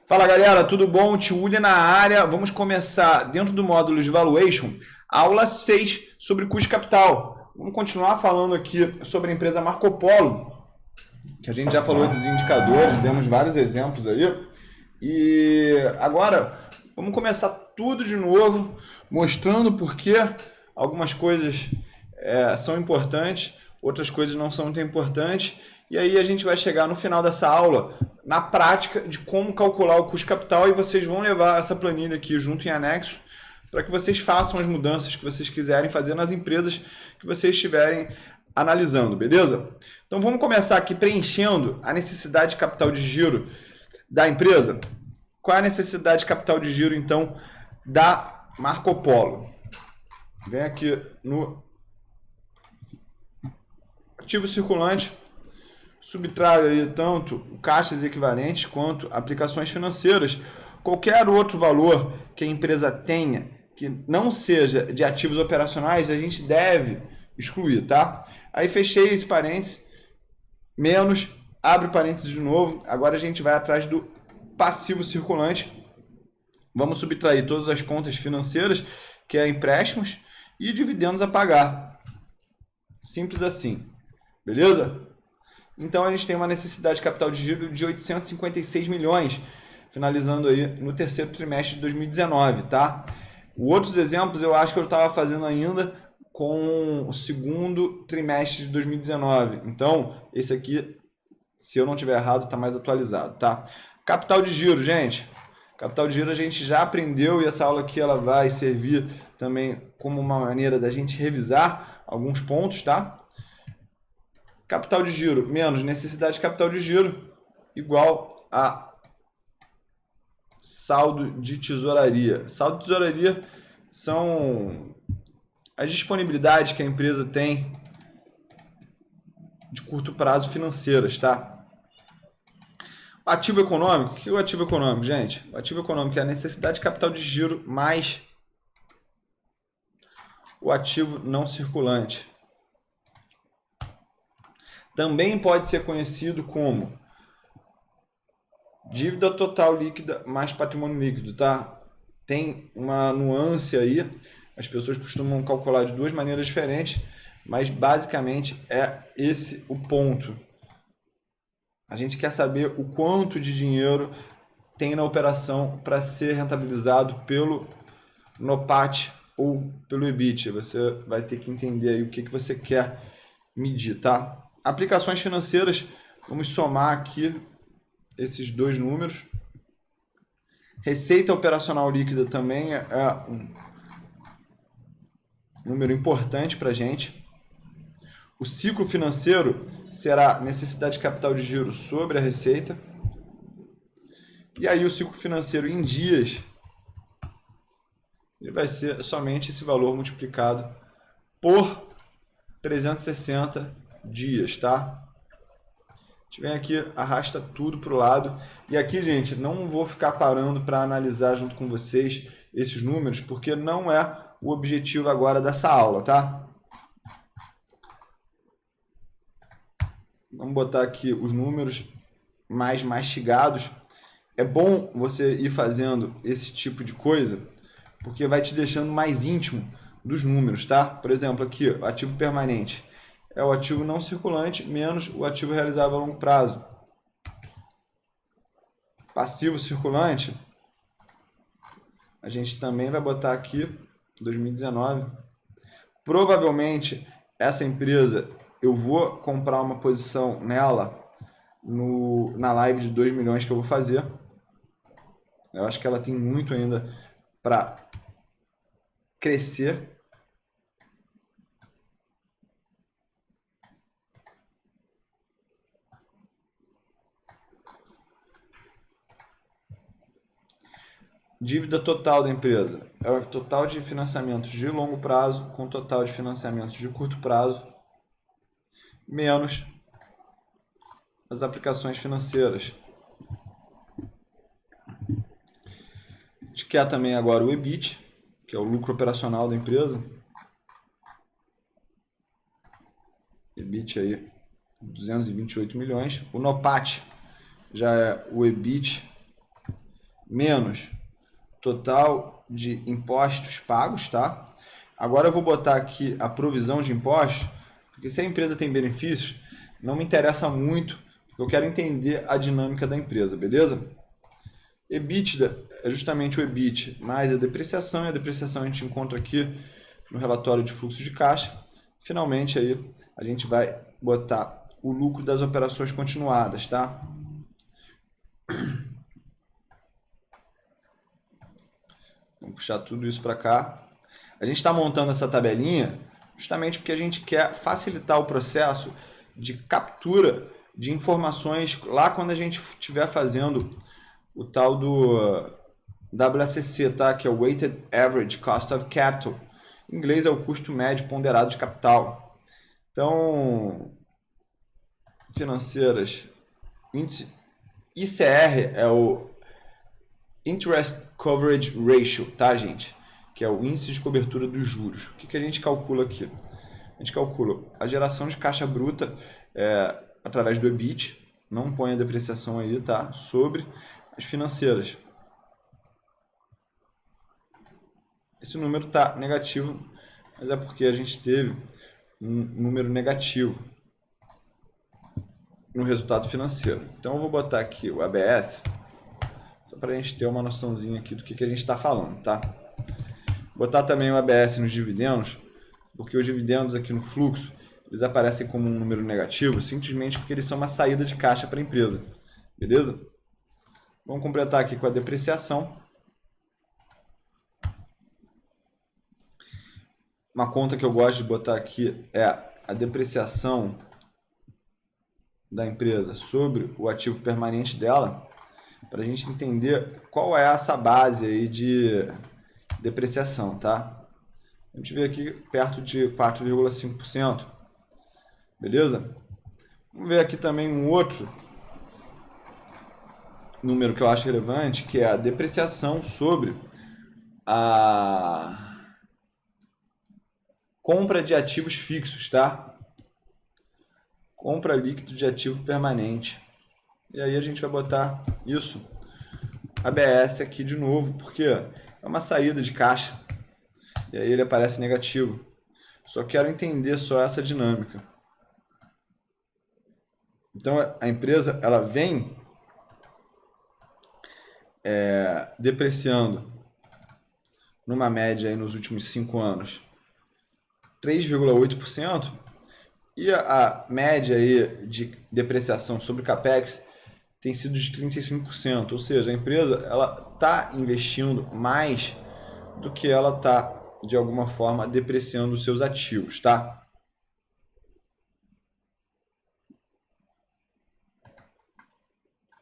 Fala galera, tudo bom? Tio William na área. Vamos começar dentro do módulo de Valuation, aula 6 sobre custo de capital. Vamos continuar falando aqui sobre a empresa Marco Polo, que a gente já falou dos indicadores, demos vários exemplos aí. E agora vamos começar tudo de novo, mostrando por que algumas coisas são importantes, outras coisas não são tão importantes. E aí a gente vai chegar no final dessa aula na prática de como calcular o custo de capital e vocês vão levar essa planilha aqui junto em anexo para que vocês façam as mudanças que vocês quiserem fazer nas empresas que vocês estiverem analisando, beleza? Então vamos começar aqui preenchendo a necessidade de capital de giro da empresa. Qual é a necessidade de capital de giro, então, da Marco Polo? Vem aqui no ativo circulante, subtrai aí tanto caixas equivalentes quanto aplicações financeiras. Qualquer outro valor que a empresa tenha que não seja de ativos operacionais, a gente deve excluir, tá? Aí fechei esse parênteses, menos, abre parênteses de novo. Agora a gente vai atrás do passivo circulante. Vamos subtrair todas as contas financeiras, que é empréstimos, e dividendos a pagar. Simples assim. Beleza? Então a gente tem uma necessidade de capital de giro de 856 milhões, finalizando aí no terceiro trimestre de 2019, tá? Outros exemplos eu acho que eu estava fazendo ainda com o segundo trimestre de 2019. Então, esse aqui, se eu não tiver errado, está mais atualizado, tá? Capital de giro, gente. Capital de giro a gente já aprendeu e essa aula aqui ela vai servir também como uma maneira da gente revisar alguns pontos, tá? Capital de giro menos necessidade de capital de giro igual a saldo de tesouraria. Saldo de tesouraria são as disponibilidades que a empresa tem de curto prazo financeiras, tá? Ativo econômico, o que é o ativo econômico, gente? O ativo econômico é a necessidade de capital de giro mais o ativo não circulante. Também pode ser conhecido como dívida total líquida mais patrimônio líquido, tá? Tem uma nuance aí, as pessoas costumam calcular de duas maneiras diferentes, mas basicamente é esse o ponto. A gente quer saber o quanto de dinheiro tem na operação para ser rentabilizado pelo NOPAT ou pelo EBIT. Você vai ter que entender aí o que você quer medir, tá? Aplicações financeiras, vamos somar aqui esses dois números. Receita operacional líquida também é um número importante para a gente. O ciclo financeiro será necessidade de capital de giro sobre a receita. E aí o ciclo financeiro em dias ele vai ser somente esse valor multiplicado por 360 dias, tá? A gente vem aqui, arrasta tudo para o lado. E aqui, gente, não vou ficar parando para analisar junto com vocês esses números, porque não é o objetivo agora dessa aula, tá? Vamos botar aqui os números mais mastigados. É bom você ir fazendo esse tipo de coisa, porque vai te deixando mais íntimo dos números, tá? Por exemplo, aqui, o ativo permanente é o ativo não circulante menos o ativo realizável a longo prazo. Passivo circulante, a gente também vai botar aqui 2019. Provavelmente essa empresa eu vou comprar uma posição nela na live de 2 milhões que eu vou fazer. Eu acho que ela tem muito ainda para crescer. Dívida total da empresa é o total de financiamentos de longo prazo com total de financiamentos de curto prazo menos as aplicações financeiras. A gente quer também agora o EBIT, que é o lucro operacional da empresa. EBIT aí 228 milhões. O NOPAT já é o EBIT menos total de impostos pagos, tá? Agora eu vou botar aqui a provisão de impostos, porque se a empresa tem benefícios, não me interessa muito, porque eu quero entender a dinâmica da empresa, beleza? EBITDA é justamente o EBIT mais a depreciação, e a depreciação a gente encontra aqui no relatório de fluxo de caixa. Finalmente aí a gente vai botar o lucro das operações continuadas, tá? Vamos puxar tudo isso para cá. A gente está montando essa tabelinha justamente porque a gente quer facilitar o processo de captura de informações lá quando a gente estiver fazendo o tal do WACC, tá? Que é o Weighted Average Cost of Capital. Em inglês é o custo médio ponderado de capital. Então, financeiras, índice ICR é o Interest Coverage Ratio, tá, gente? Que é o índice de cobertura dos juros. O que a gente calcula aqui? A gente calcula a geração de caixa bruta através do EBIT, não põe a depreciação aí, tá? Sobre as financeiras. Esse número está negativo, mas é porque a gente teve um número negativo no resultado financeiro. Então eu vou botar aqui o ABS, só para a gente ter uma noçãozinha aqui do que a gente está falando, tá? Botar também o ABS nos dividendos, porque os dividendos aqui no fluxo, eles aparecem como um número negativo, simplesmente porque eles são uma saída de caixa para a empresa, beleza? Vamos completar aqui com a depreciação. Uma conta que eu gosto de botar aqui é a depreciação da empresa sobre o ativo permanente dela, para a gente entender qual é essa base aí de depreciação, tá? A gente vê aqui perto de 4,5%, beleza? Vamos ver aqui também um outro número que eu acho relevante, que é a depreciação sobre a compra de ativos fixos, tá? Compra líquido de ativo permanente. E aí a gente vai botar isso, ABS aqui de novo, porque é uma saída de caixa. E aí ele aparece negativo. Só quero entender só essa dinâmica. Então a empresa ela vem depreciando numa média aí nos últimos 5 anos 3,8%, e a média aí de depreciação sobre CAPEX tem sido de 35%, ou seja, a empresa ela está investindo mais do que ela está, de alguma forma, depreciando os seus ativos, tá?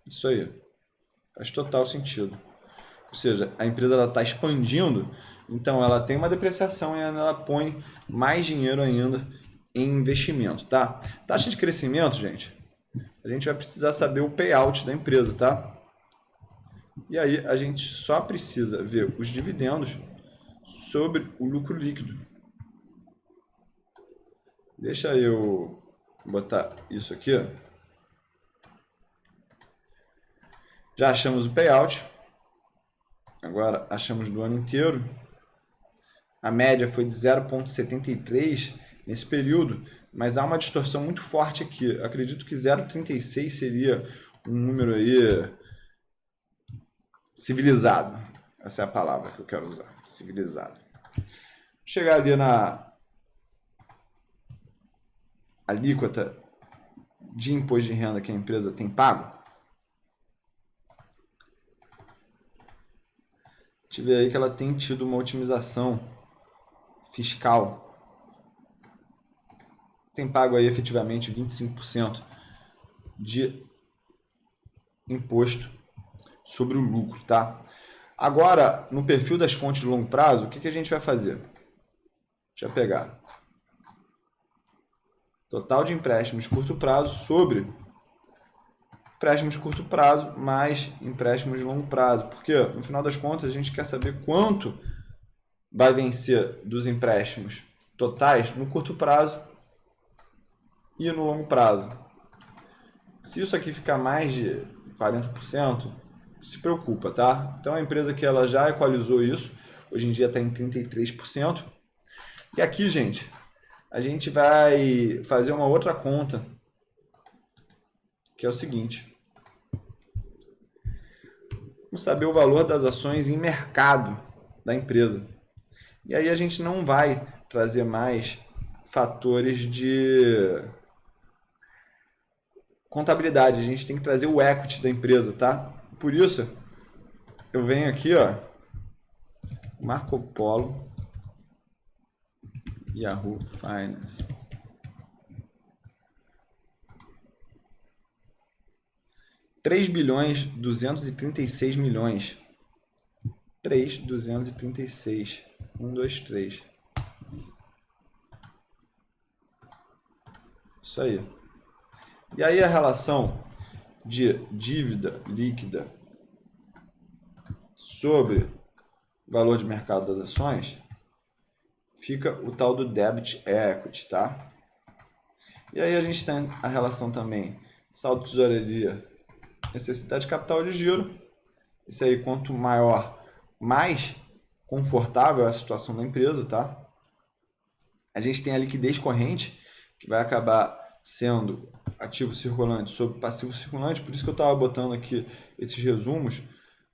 Isso aí, faz total sentido. Ou seja, a empresa está expandindo, então ela tem uma depreciação e ela põe mais dinheiro ainda em investimento, tá? Taxa de crescimento, gente, a gente vai precisar saber o payout da empresa, tá? E aí a gente só precisa ver os dividendos sobre o lucro líquido. Deixa eu botar isso aqui. Já achamos o payout. Agora achamos do ano inteiro. A média foi de 0,73 nesse período, mas há uma distorção muito forte aqui. Acredito que 0,36 seria um número aí civilizado. Essa é a palavra que eu quero usar, civilizado. Chegar ali na alíquota de imposto de renda que a empresa tem pago. A gente vê aí que ela tem tido uma otimização fiscal. Tem pago aí efetivamente 25% de imposto sobre o lucro, tá? Agora, no perfil das fontes de longo prazo, o que a gente vai fazer? Deixa eu pegar. Total de empréstimos de curto prazo sobre empréstimos de curto prazo mais empréstimos de longo prazo. Porque, no final das contas, a gente quer saber quanto vai vencer dos empréstimos totais no curto prazo e no longo prazo. Se isso aqui ficar mais de 40%, se preocupa, tá? Então a empresa que ela já equalizou isso, hoje em dia está em 33%. E aqui, gente, a gente vai fazer uma outra conta, que é o seguinte. Vamos saber o valor das ações em mercado da empresa. E aí a gente não vai trazer mais fatores de contabilidade, a gente tem que trazer o equity da empresa, tá? Por isso, eu venho aqui, ó, Marco Polo, Yahoo Finance. $3.236 milhões. 3.236. 1, 2, 3. Isso aí. E aí a relação de dívida líquida sobre valor de mercado das ações fica o tal do debit equity, tá? E aí a gente tem a relação também saldo de tesouraria, necessidade de capital de giro. Isso aí, quanto maior, mais confortável é a situação da empresa, tá? A gente tem a liquidez corrente, que vai acabar sendo ativo circulante sobre passivo circulante, por isso que eu estava botando aqui esses resumos,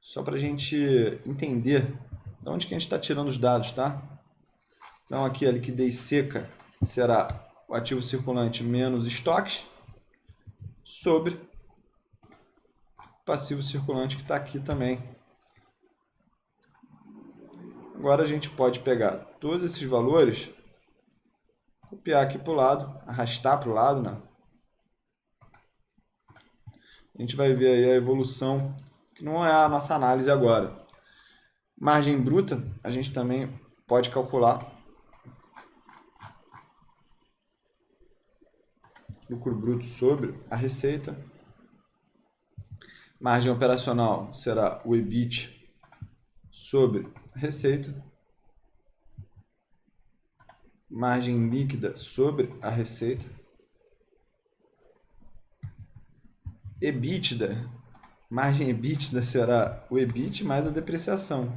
só para a gente entender de onde que a gente está tirando os dados, tá? Então aqui a liquidez seca será o ativo circulante menos estoques sobre passivo circulante que está aqui também. Agora a gente pode pegar todos esses valores, copiar aqui para o lado, arrastar para o lado, né? A gente vai ver aí a evolução, que não é a nossa análise agora. Margem bruta, a gente também pode calcular. Lucro bruto sobre a receita. Margem operacional será o EBIT sobre a receita. Margem líquida sobre a receita. EBITDA, margem EBITDA será o EBIT mais a depreciação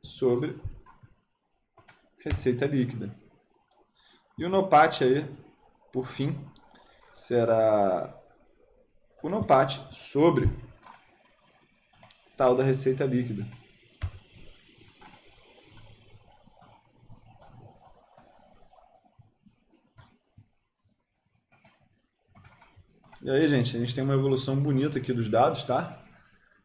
sobre receita líquida. E o NOPAT aí, por fim, será o NOPAT sobre tal da receita líquida. E aí, gente, a gente tem uma evolução bonita aqui dos dados, tá? A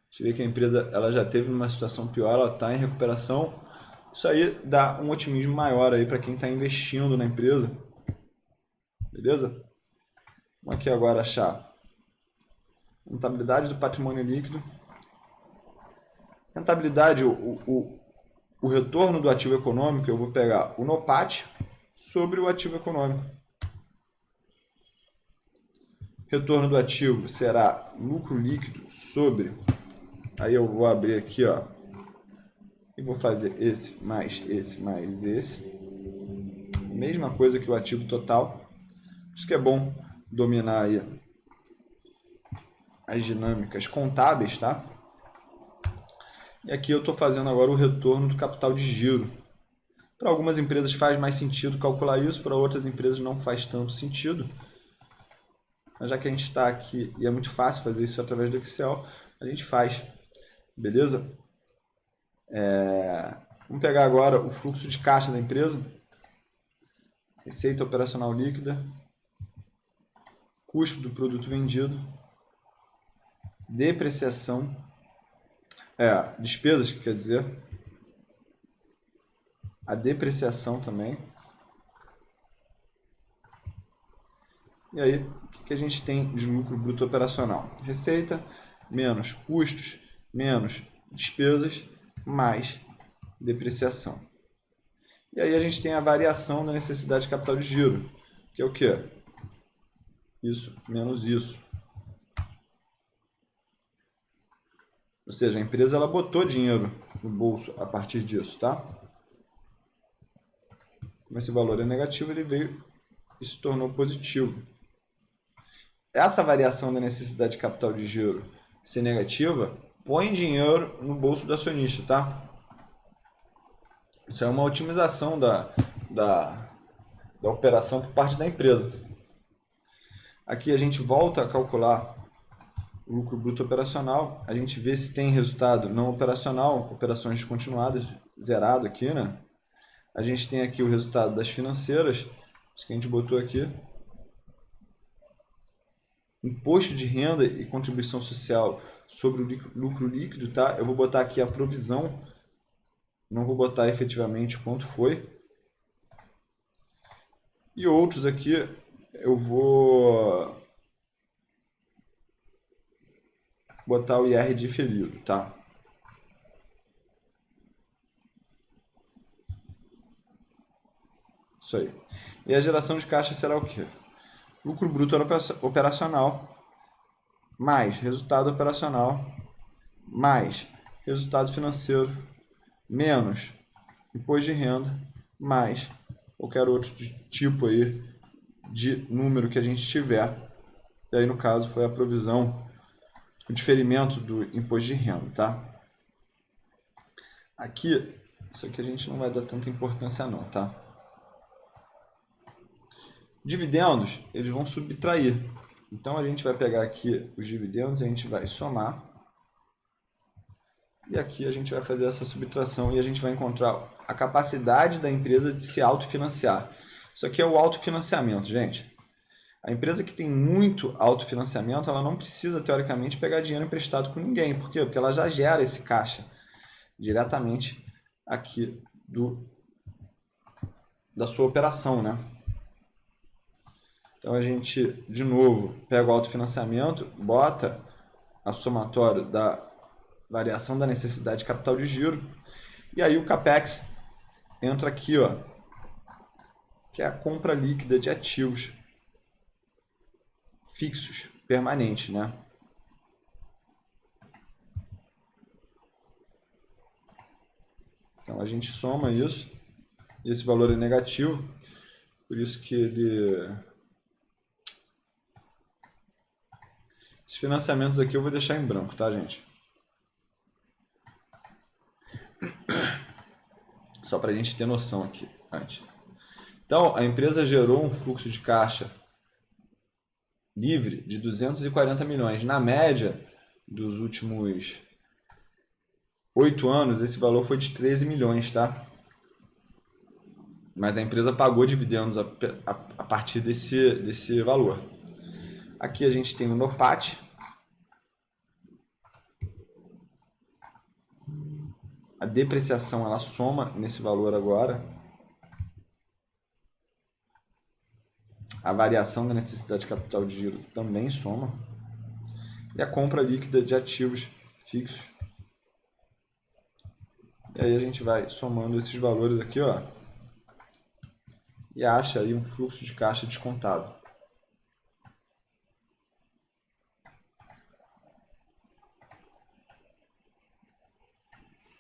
gente vê que a empresa ela já teve uma situação pior, ela está em recuperação. Isso aí dá um otimismo maior aí para quem está investindo na empresa. Beleza? Vamos aqui agora achar rentabilidade do patrimônio líquido. Rentabilidade, o retorno do ativo econômico, eu vou pegar o NOPAT sobre o ativo econômico. Retorno do ativo será lucro líquido sobre, aí eu vou abrir aqui, ó, e vou fazer esse mais esse mais esse. Mesma coisa que o ativo total. Por isso que é bom dominar aí as dinâmicas contábeis, tá? E aqui eu estou fazendo agora o retorno do capital de giro. Para algumas empresas faz mais sentido calcular isso, para outras empresas não faz tanto sentido. Mas já que a gente está aqui e é muito fácil fazer isso através do Excel, a gente faz. Beleza? Vamos pegar agora o fluxo de caixa da empresa. Receita operacional líquida. Custo do produto vendido. Depreciação. Despesas, quer dizer. A depreciação também. E aí, o que a gente tem de lucro bruto operacional? Receita menos custos, menos despesas, mais depreciação. E aí a gente tem a variação da necessidade de capital de giro, que é o quê? Isso menos isso. Ou seja, a empresa ela botou dinheiro no bolso a partir disso, tá? Como esse valor é negativo, ele veio e se tornou positivo. Essa variação da necessidade de capital de giro ser negativa, põe dinheiro no bolso do acionista, tá? Isso é uma otimização da operação por parte da empresa. Aqui a gente volta a calcular o lucro bruto operacional, a gente vê se tem resultado não operacional, operações descontinuadas, zerado aqui, né? A gente tem aqui o resultado das financeiras, isso que a gente botou aqui. Imposto de renda e contribuição social sobre o lucro líquido, tá? Eu vou botar aqui a provisão, não vou botar efetivamente quanto foi. E outros aqui eu vou botar o IR diferido, tá? Isso aí. E a geração de caixa será o quê? Lucro bruto operacional mais resultado operacional mais resultado financeiro menos imposto de renda mais qualquer outro tipo aí de número que a gente tiver. E aí no caso foi a provisão, o diferimento do imposto de renda, tá? Aqui, isso aqui a gente não vai dar tanta importância não, tá? Dividendos, eles vão subtrair. Então a gente vai pegar aqui os dividendos e a gente vai somar. E aqui a gente vai fazer essa subtração e a gente vai encontrar a capacidade da empresa de se autofinanciar. Isso aqui é o autofinanciamento, gente. A empresa que tem muito autofinanciamento, ela não precisa, teoricamente, pegar dinheiro emprestado com ninguém. Por quê? Porque ela já gera esse caixa diretamente aqui da sua operação, né? Então a gente, de novo, pega o autofinanciamento, bota a somatório da variação da necessidade de capital de giro, e aí o CAPEX entra aqui, ó, que é a compra líquida de ativos fixos, permanentes, né? Então a gente soma isso, e esse valor é negativo, por isso que esses financiamentos aqui eu vou deixar em branco, tá, gente? Só para a gente ter noção aqui antes. Então, a empresa gerou um fluxo de caixa livre de 240 milhões. Na média dos últimos 8 anos, esse valor foi de 13 milhões, tá? Mas a empresa pagou dividendos a partir desse valor. Aqui a gente tem o NOPAT. A depreciação ela soma nesse valor agora. A variação da necessidade de capital de giro também soma. E a compra líquida de ativos fixos. E aí a gente vai somando esses valores aqui, ó. E acha aí um fluxo de caixa descontado.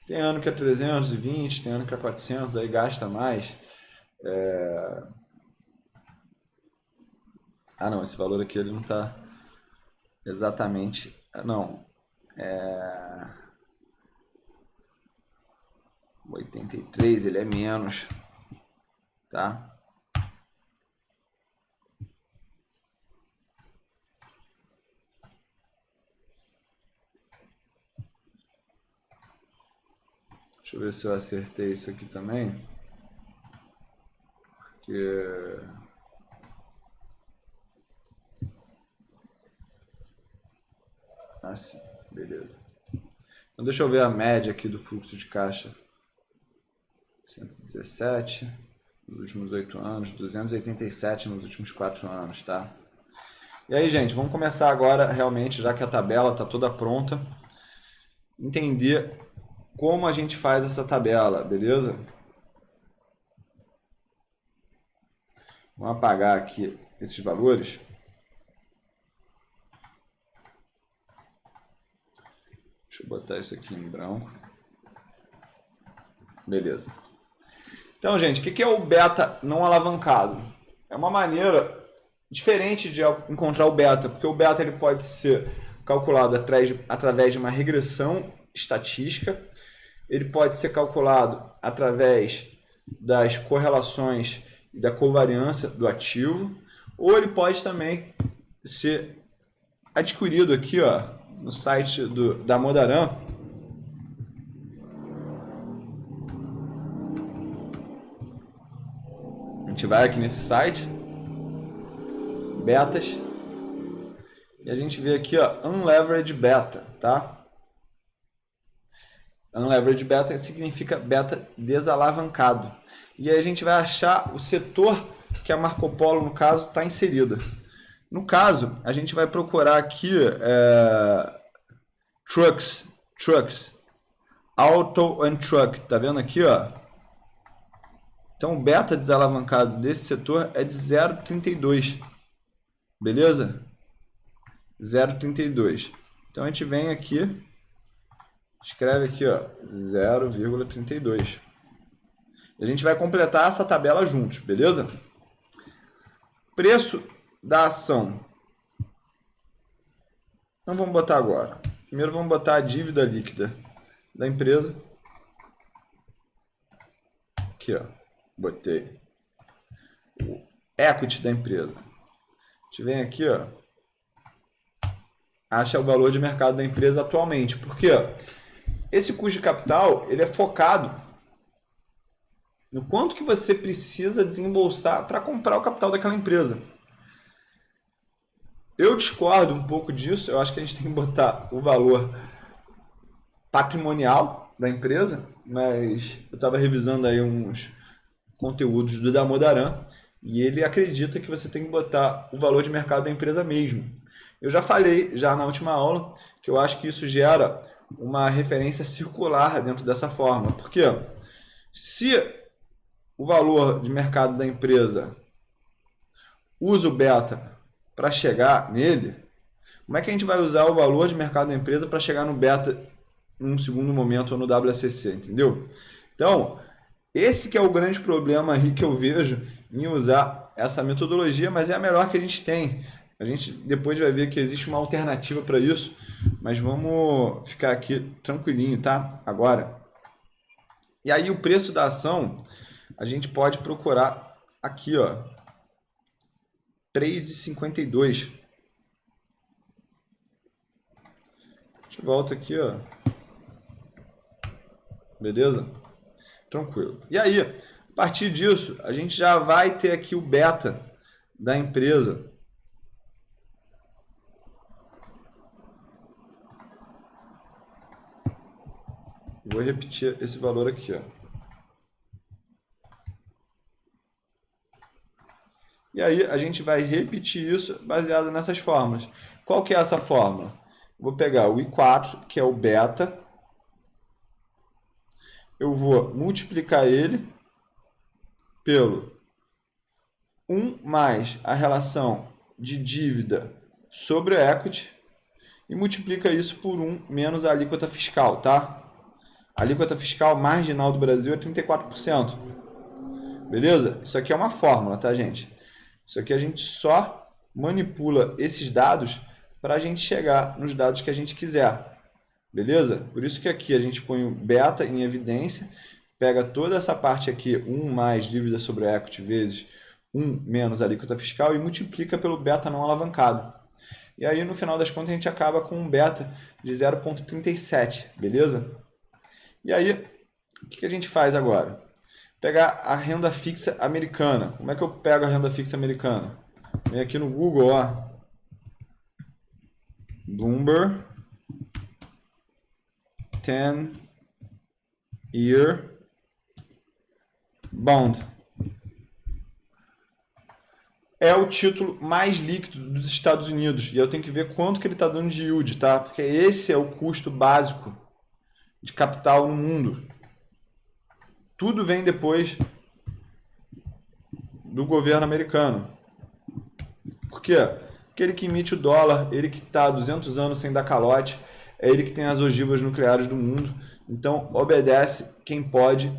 Tem ano que é 320, tem ano que é 400, aí gasta mais. Ah, não, esse valor aqui ele não está exatamente... Não, 83, ele é menos, tá? Deixa eu ver se eu acertei isso aqui também. Porque... Ah, sim. Beleza. Então, deixa eu ver a média aqui do fluxo de caixa. 117 nos últimos 8 anos, 287 nos últimos 4 anos, tá? E aí, gente, vamos começar agora, realmente, já que a tabela está toda pronta, entender como a gente faz essa tabela, beleza? Vamos apagar aqui esses valores. Deixa eu botar isso aqui em branco. Beleza. Então, gente, o que é o beta não alavancado? É uma maneira diferente de encontrar o beta, porque o beta ele pode ser calculado através de uma regressão estatística, ele pode ser calculado através das correlações e da covariância do ativo, ou ele pode também ser adquirido aqui, ó, no site da Modaran. A gente vai aqui nesse site, betas, e a gente vê aqui, ó, Unleveraged Beta, tá? Unleveraged Beta significa beta desalavancado. E aí a gente vai achar o setor que a Marco Polo, no caso, está inserida. No caso, a gente vai procurar aqui Trucks, Auto and Truck, tá vendo aqui, ó? Então, o beta desalavancado desse setor é de 0,32, beleza? 0,32. Então, a gente vem aqui, escreve aqui, ó, 0,32. A gente vai completar essa tabela juntos, beleza? Preço da ação. Não vamos botar agora. Primeiro vamos botar a dívida líquida da empresa. Aqui, ó. Botei. O equity da empresa. A gente vem aqui, ó. Acha o valor de mercado da empresa atualmente. Porque ó, esse custo de capital, ele é focado no quanto que você precisa desembolsar para comprar o capital daquela empresa. Eu discordo um pouco disso. Eu acho que a gente tem que botar o valor patrimonial da empresa, mas eu estava revisando aí uns conteúdos do Damodaran e ele acredita que você tem que botar o valor de mercado da empresa mesmo. Eu já falei já na última aula que eu acho que isso gera uma referência circular dentro dessa forma. Porque se o valor de mercado da empresa usa o beta para chegar nele, como é que a gente vai usar o valor de mercado da empresa para chegar no beta num segundo momento ou no WACC, entendeu? Então, esse que é o grande problema aí que eu vejo em usar essa metodologia, mas é a melhor que a gente tem. A gente depois vai ver que existe uma alternativa para isso, mas vamos ficar aqui tranquilinho, tá? Agora. E aí o preço da ação, a gente pode procurar aqui, ó, 3,52. A gente volta aqui, ó. Beleza? Tranquilo. E aí, a partir disso, a gente já vai ter aqui o beta da empresa. Vou repetir esse valor aqui, ó. E aí a gente vai repetir isso baseado nessas fórmulas. Qual que é essa fórmula? Vou pegar o I4, que é o beta. Eu vou multiplicar ele pelo 1 mais a relação de dívida sobre o equity e multiplica isso por 1 menos a alíquota fiscal, tá? A alíquota fiscal marginal do Brasil é 34%. Beleza? Isso aqui é uma fórmula, tá, gente? Isso aqui a gente só manipula esses dados para a gente chegar nos dados que a gente quiser. Beleza? Por isso que aqui a gente põe o beta em evidência, pega toda essa parte aqui, 1 mais dívida sobre equity vezes 1 menos alíquota fiscal e multiplica pelo beta não alavancado. E aí no final das contas a gente acaba com um beta de 0,37, beleza? E aí, o que a gente faz agora? Pegar a renda fixa americana. Como é que eu pego a renda fixa americana? Vem aqui no Google, ó. Bloomberg 10-year Bond. É o título mais líquido dos Estados Unidos. E eu tenho que ver quanto que ele está dando de yield, tá? Porque esse é o custo básico de capital no mundo. Tudo vem depois do governo americano. Por quê? Porque ele que emite o dólar, ele que está há 200 anos sem dar calote, é ele que tem as ogivas nucleares do mundo. Então, obedece quem pode.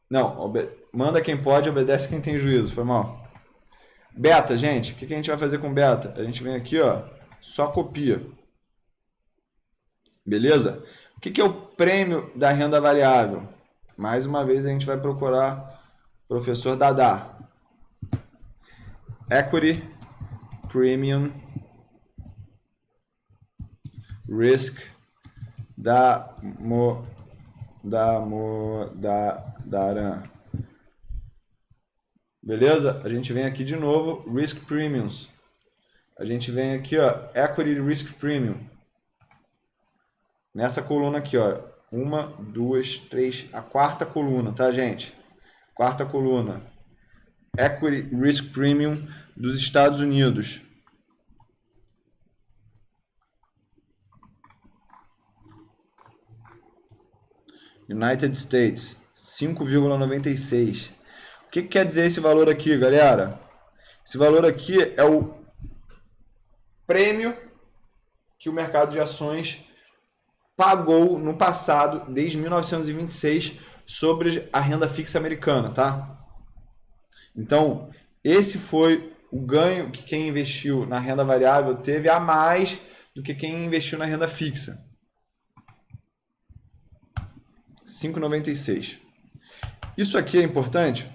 Não, manda quem pode, obedece quem tem juízo. Foi mal. Beta, gente. O que a gente vai fazer com beta? A gente vem aqui, ó, só copia. Beleza? O que é o prêmio da renda variável? Mais uma vez a gente vai procurar o professor Dadá. Equity Premium Risk Daran. Beleza? A gente vem aqui de novo, Risk Premiums. A gente vem aqui, ó, Equity Risk Premium. Nessa coluna aqui, ó, 1, 2, 3, a quarta coluna, tá, gente? Quarta coluna. Equity Risk Premium dos Estados Unidos. United States, 5,96. O que quer dizer esse valor aqui, galera? Esse valor aqui é o prêmio que o mercado de ações pagou no passado, desde 1926, sobre a renda fixa americana, tá? Então, esse foi o ganho que quem investiu na renda variável teve a mais do que quem investiu na renda fixa. 5,96. Isso aqui é importante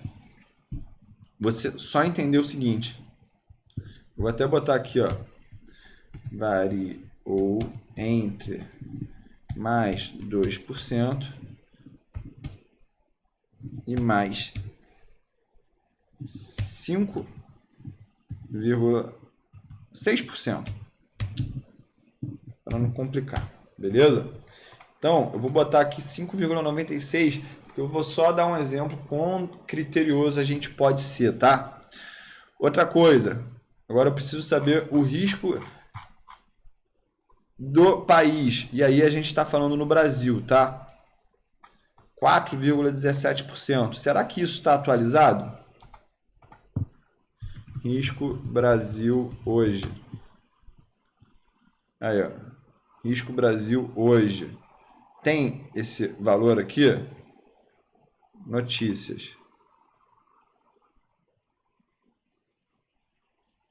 você só entender o seguinte. Eu vou até botar aqui, ó, variou entre mais 2% e mais 5,6%. Para não complicar, beleza? Então, eu vou botar aqui 5,96, porque eu vou só dar um exemplo quão criterioso a gente pode ser, tá? Outra coisa, agora eu preciso saber o risco do país. E aí a gente está falando no Brasil, tá? 4,17%. Será que isso está atualizado? Risco Brasil hoje. Aí, ó. Risco Brasil hoje. Tem esse valor aqui? Notícias.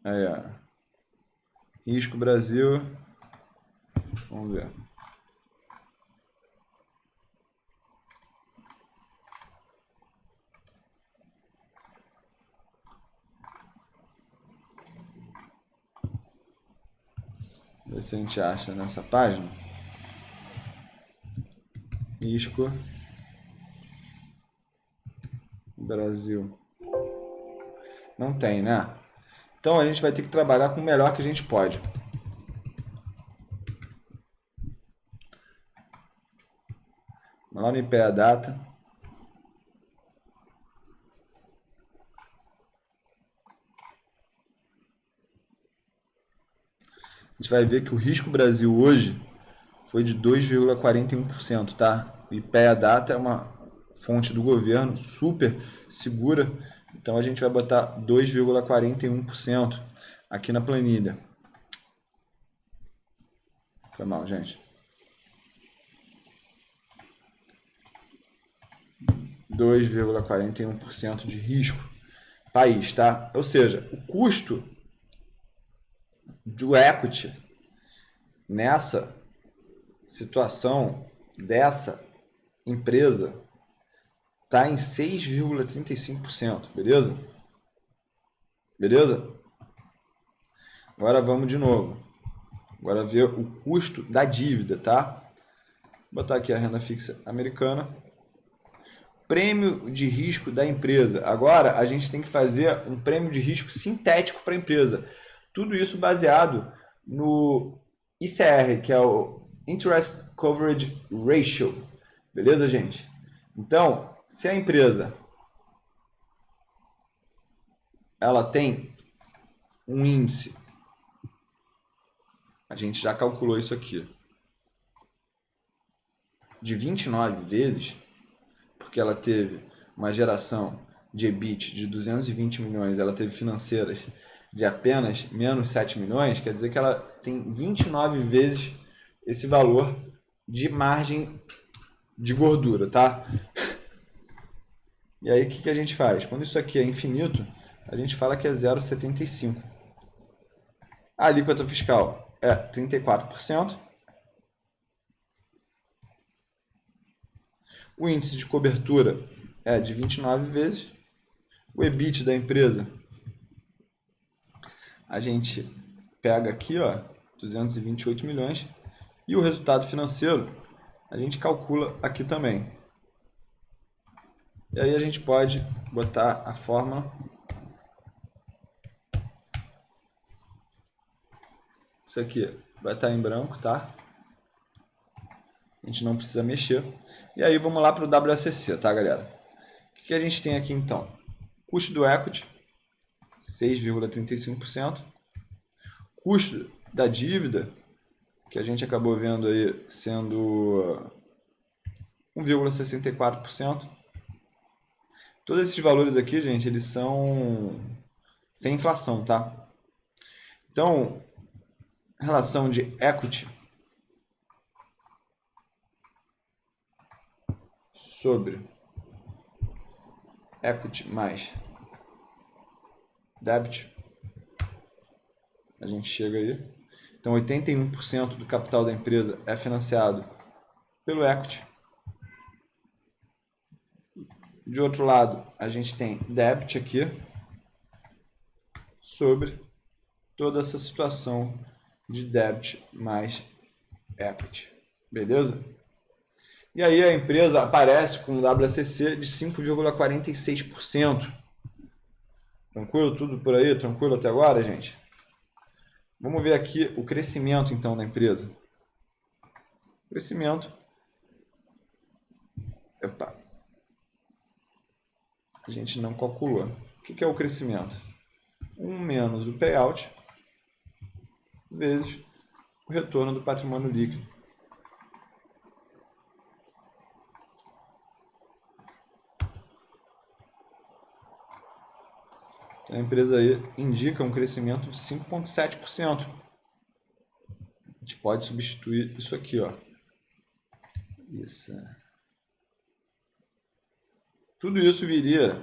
Aí, ó. Risco Brasil. Vamos ver. Ver se a gente acha nessa página. Risco Brasil. Não tem, né? Então a gente vai ter que trabalhar com o melhor que a gente pode. Lá no IPEA Data. A gente vai ver que o risco Brasil hoje foi de 2,41%, tá? O IPEA Data é uma fonte do governo super segura, então a gente vai botar 2,41% aqui na planilha. Foi mal, gente. 2,41% de risco país, tá? Ou seja, o custo do equity nessa situação dessa empresa tá em 6,35%, beleza? Beleza? Agora vamos de novo. Agora ver o custo da dívida, tá? Vou botar aqui a renda fixa americana. Prêmio de risco da empresa. Agora a gente tem que fazer um prêmio de risco sintético para a empresa. Tudo isso baseado no ICR, que é o Interest Coverage Ratio. Beleza, gente? Então, se a empresa ela tem um índice, a gente já calculou isso aqui, de 29 vezes, porque ela teve uma geração de EBIT de 220 milhões, ela teve financeiras de apenas menos 7 milhões, quer dizer que ela tem 29 vezes esse valor de margem de gordura, tá? E aí o que a gente faz? Quando isso aqui é infinito, a gente fala que é 0,75. A alíquota fiscal é 34%. O índice de cobertura é de 29 vezes. O EBIT da empresa, a gente pega aqui, ó, 228 milhões. E o resultado financeiro, a gente calcula aqui também. E aí a gente pode botar a fórmula. Isso aqui vai estar em branco, tá? A gente não precisa mexer. E aí vamos lá para o WACC, tá, galera? O que a gente tem aqui então? Custo do equity, 6,35%. Custo da dívida, que a gente acabou vendo aí sendo 1,64%. Todos esses valores aqui, gente, eles são sem inflação, tá? Então, relação de equity sobre equity mais debit, a gente chega aí. Então, 81% do capital da empresa é financiado pelo equity. De outro lado, a gente tem debit aqui sobre toda essa situação de debit mais equity. Beleza? E aí a empresa aparece com um WACC de 5,46%. Tranquilo? Tudo por aí? Tranquilo até agora, gente? Vamos ver aqui o crescimento, então, da empresa. Crescimento. Epa. A gente não calculou. O que é o crescimento? 1 menos o payout vezes o retorno do patrimônio líquido. Então, a empresa aí indica um crescimento de 5,7%. A gente pode substituir isso aqui, ó. Isso. Tudo isso viria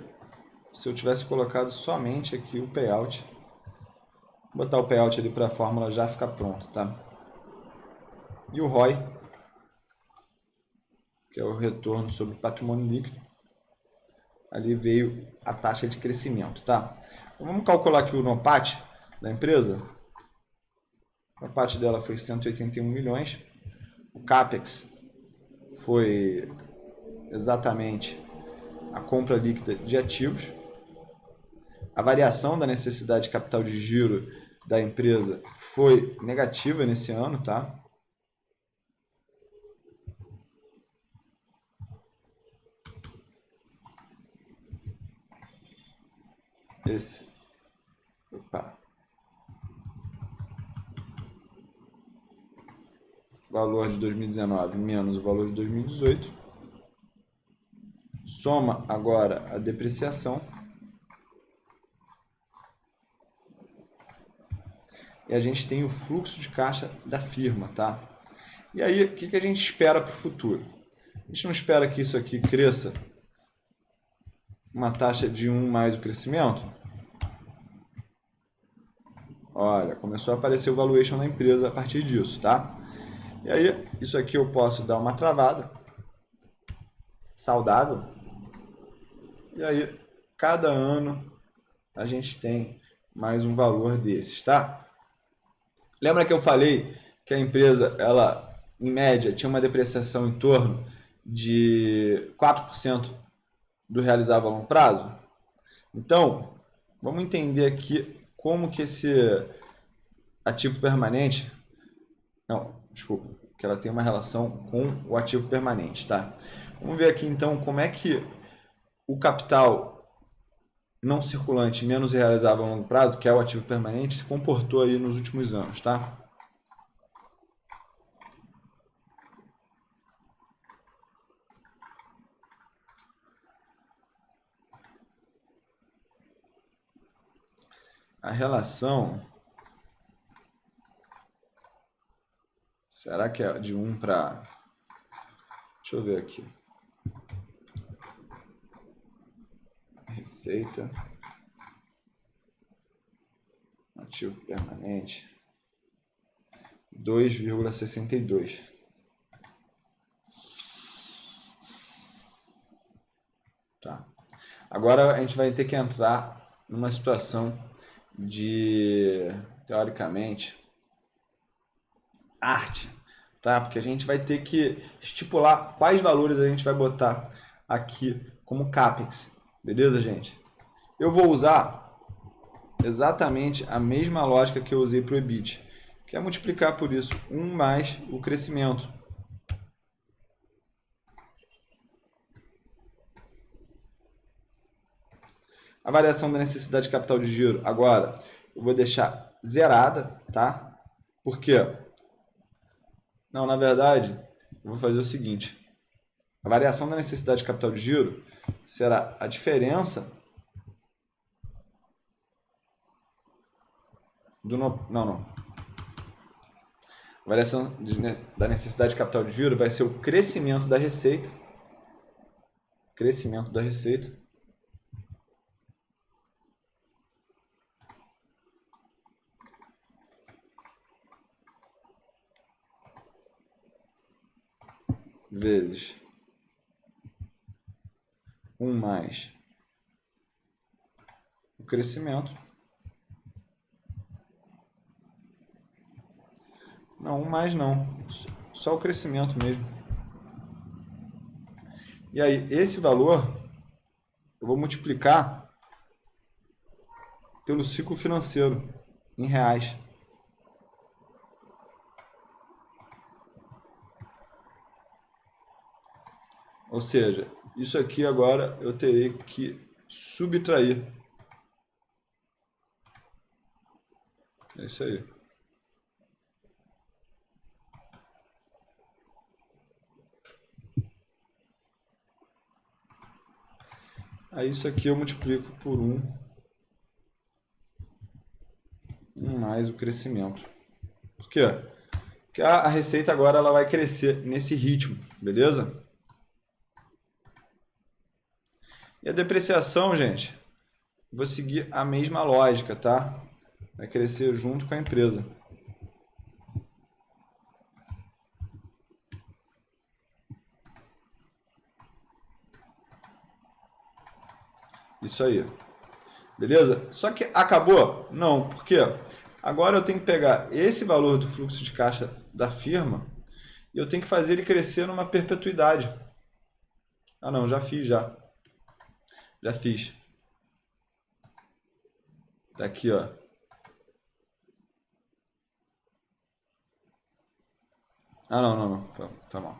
se eu tivesse colocado somente aqui o payout. Vou botar o payout ali para a fórmula já ficar pronto, tá? E o ROI, que é o retorno sobre patrimônio líquido. Ali veio a taxa de crescimento, tá? Então vamos calcular aqui o NOPAT da empresa. A parte dela foi 181 milhões. O CAPEX foi exatamente a compra líquida de ativos. A variação da necessidade de capital de giro da empresa foi negativa nesse ano, tá? Esse. Opa. Valor de 2019 menos o valor de 2018. Soma agora a depreciação. E a gente tem o fluxo de caixa da firma, tá? E aí, o que a gente espera para o futuro? A gente não espera que isso aqui cresça uma taxa de 1 mais o crescimento? Olha, começou a aparecer o valuation da empresa a partir disso, tá? E aí, isso aqui eu posso dar uma travada saudável. E aí, cada ano a gente tem mais um valor desses, tá? Lembra que eu falei que a empresa, ela, em média, tinha uma depreciação em torno de 4% do realizável a longo prazo? Então, vamos entender aqui como que esse ativo permanente... Não, desculpa, que ela tem uma relação com o ativo permanente, tá? Vamos ver aqui, então, como é que o capital não circulante menos realizável a longo prazo, que é o ativo permanente, se comportou aí nos últimos anos, tá? A relação... Será que é de 1 para... Deixa eu ver aqui. Receita. Ativo permanente. 2,62. Tá. Agora a gente vai ter que entrar numa situação de, teoricamente, arte, tá? Porque a gente vai ter que estipular quais valores a gente vai botar aqui como CAPEX, beleza, gente? Eu vou usar exatamente a mesma lógica que eu usei para o EBIT, que é multiplicar por isso 1 mais o crescimento. A variação da necessidade de capital de giro, agora, eu vou deixar zerada, tá? Por quê? Não, na verdade, eu vou fazer o seguinte. A variação da necessidade de capital de giro será a diferença do... Não. A variação da necessidade de capital de giro vai ser o crescimento da receita. Crescimento da receita. Vezes 1 mais o crescimento. Não, 1 mais não. Só o crescimento mesmo. E aí, esse valor eu vou multiplicar pelo ciclo financeiro em reais. Ou seja, isso aqui agora eu terei que subtrair. É isso aí. Aí isso aqui eu multiplico por 1 mais o crescimento. Por quê? Porque a receita agora ela vai crescer nesse ritmo, beleza? E a depreciação, gente, vou seguir a mesma lógica, tá? Vai crescer junto com a empresa. Isso aí. Beleza? Só que acabou? Não. Por quê? Agora eu tenho que pegar esse valor do fluxo de caixa da firma e eu tenho que fazer ele crescer numa perpetuidade. Ah, não. Já fiz, já. Já fiz. Tá aqui, ó. Ah, não. Tá mal.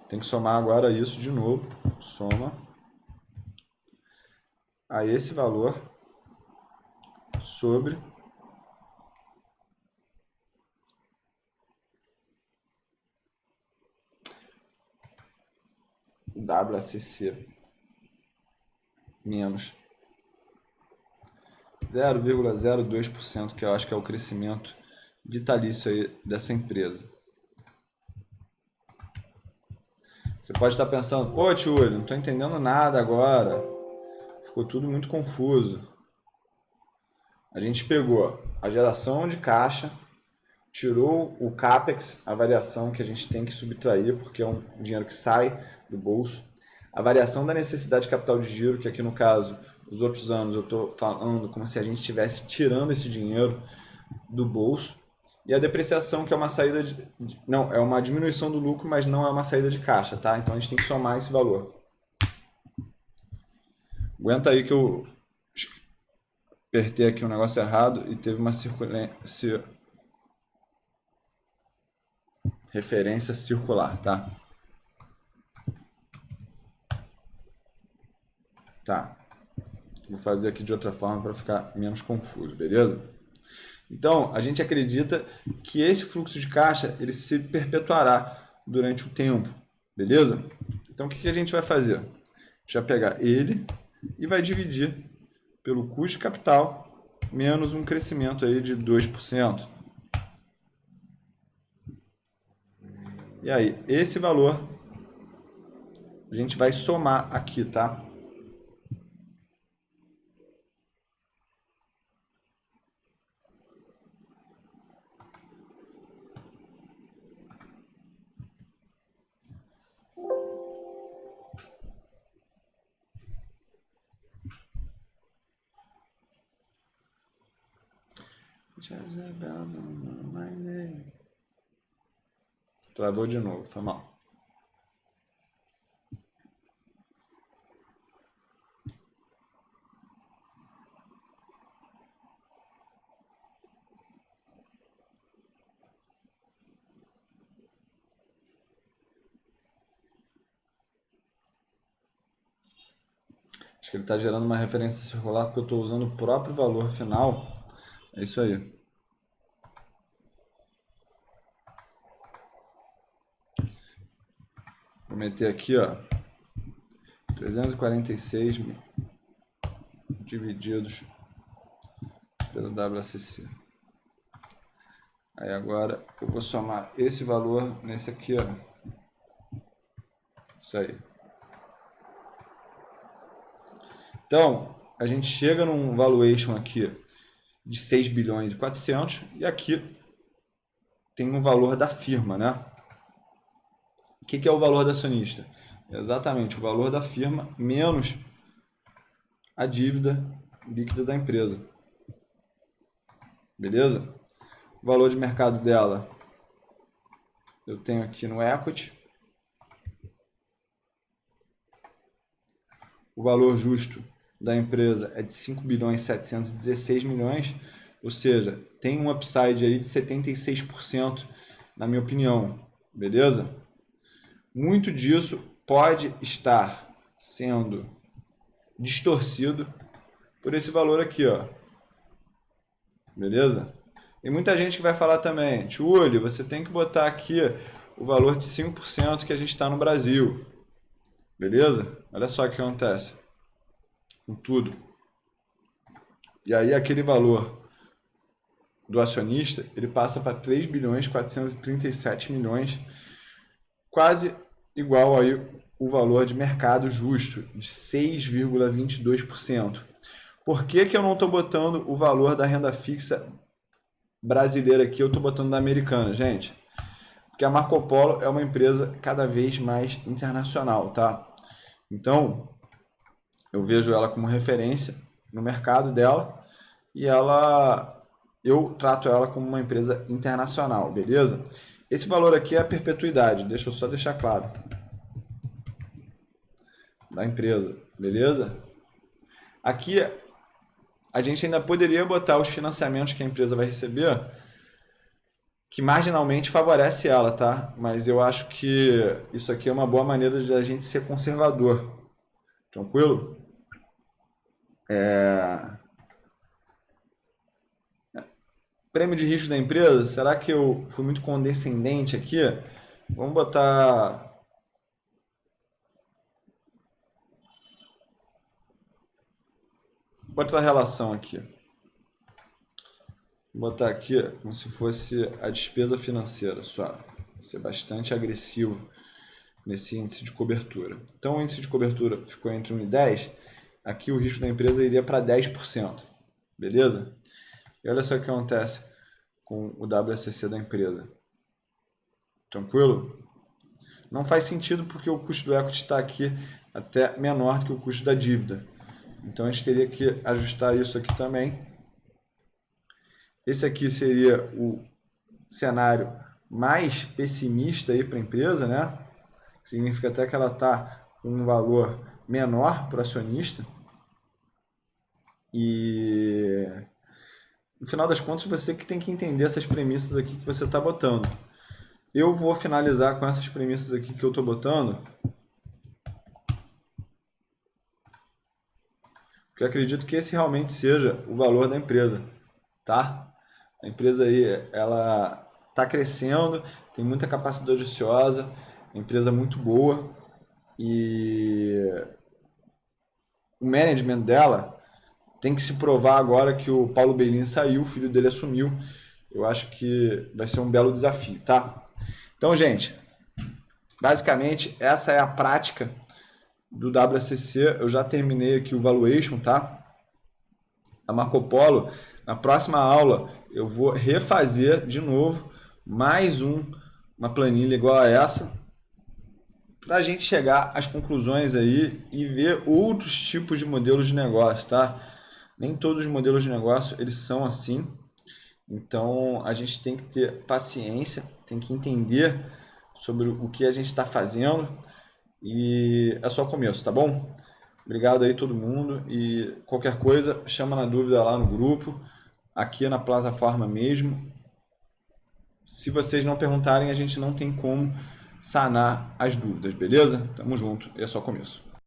Tem que somar agora isso de novo. Soma a esse valor sobre WACC menos 0,02%, que eu acho que é o crescimento vitalício aí dessa empresa. Você pode estar pensando, pô, tio, não estou entendendo nada agora. Ficou tudo muito confuso. A gente pegou a geração de caixa, tirou o CAPEX, a variação que a gente tem que subtrair, porque é um dinheiro que sai do bolso. A variação da necessidade de capital de giro, que aqui no caso, os outros anos eu estou falando como se a gente estivesse tirando esse dinheiro do bolso. E a depreciação, que é uma saída não, é uma diminuição do lucro, mas não é uma saída de caixa, tá? Então a gente tem que somar esse valor. Aguenta aí que eu apertei aqui um negócio errado e teve uma referência circular, tá? Tá. Vou fazer aqui de outra forma para ficar menos confuso, beleza? Então, a gente acredita que esse fluxo de caixa ele se perpetuará durante o tempo, beleza? Então, o que a gente vai fazer? A gente vai pegar ele e vai dividir pelo custo de capital menos um crescimento aí de 2%. E aí, esse valor a gente vai somar aqui, tá? Travou de novo, foi mal. Acho que ele está gerando uma referência circular porque eu estou usando o próprio valor final. É isso aí. Vou meter aqui, ó, 346 divididos pelo WACC. Aí agora eu vou somar esse valor nesse aqui, ó. Isso aí. Então, a gente chega num valuation aqui de 6 bilhões e 400 e aqui tem um valor da firma, né? O que é o valor do acionista? Exatamente, o valor da firma menos a dívida líquida da empresa. Beleza? O valor de mercado dela eu tenho aqui no equity. O valor justo da empresa é de 5 bilhões e 716 milhões, ou seja, tem um upside aí de 76%, na minha opinião. Beleza? Muito disso pode estar sendo distorcido por esse valor aqui, ó. Beleza? Tem muita gente que vai falar também, Túlio, você tem que botar aqui o valor de 5% que a gente está no Brasil. Beleza? Olha só o que acontece com tudo. E aí aquele valor do acionista, ele passa para 3 bilhões 437 milhões, quase igual aí o valor de mercado justo, de 6,22%. Por que eu não estou botando o valor da renda fixa brasileira aqui, eu estou botando da americana, gente? Porque a Marco Polo é uma empresa cada vez mais internacional, tá? Então, eu vejo ela como referência no mercado dela e eu trato ela como uma empresa internacional, beleza? Esse valor aqui é a perpetuidade, deixa eu só deixar claro, da empresa, beleza? Aqui a gente ainda poderia botar os financiamentos que a empresa vai receber, que marginalmente favorece ela, tá? Mas eu acho que isso aqui é uma boa maneira de a gente ser conservador. Tranquilo? Prêmio de risco da empresa, será que eu fui muito condescendente aqui? Vamos botar... outra relação aqui. Vou botar aqui como se fosse a despesa financeira só. Ser bastante agressivo nesse índice de cobertura. Então o índice de cobertura ficou entre 1 e 10. Aqui o risco da empresa iria para 10%. Beleza? E olha só o que acontece com o WACC da empresa. Tranquilo? Não faz sentido porque o custo do equity está aqui até menor do que o custo da dívida. Então a gente teria que ajustar isso aqui também. Esse aqui seria o cenário mais pessimista para a empresa, né? Significa até que ela está com um valor menor para o acionista. E no final das contas você que tem que entender essas premissas aqui que você está botando. Eu vou finalizar com essas premissas aqui que eu estou botando, porque eu acredito que esse realmente seja o valor da empresa, tá? A empresa aí, ela está crescendo, tem muita capacidade ociosa, empresa muito boa e o management dela tem que se provar agora que o Paulo Bellin saiu, o filho dele assumiu. Eu acho que vai ser um belo desafio, tá? Então, gente, basicamente essa é a prática do WACC. Eu já terminei aqui o valuation, tá? A Marco Polo. Na próxima aula eu vou refazer de novo mais uma planilha igual a essa, para a gente chegar às conclusões aí e ver outros tipos de modelos de negócio, tá? Nem todos os modelos de negócio eles são assim. Então a gente tem que ter paciência, tem que entender sobre o que a gente está fazendo e é só o começo, tá bom? Obrigado aí todo mundo e qualquer coisa chama na dúvida lá no grupo, aqui na plataforma mesmo. Se vocês não perguntarem, a gente não tem como sanar as dúvidas, beleza? Tamo junto, é só o começo.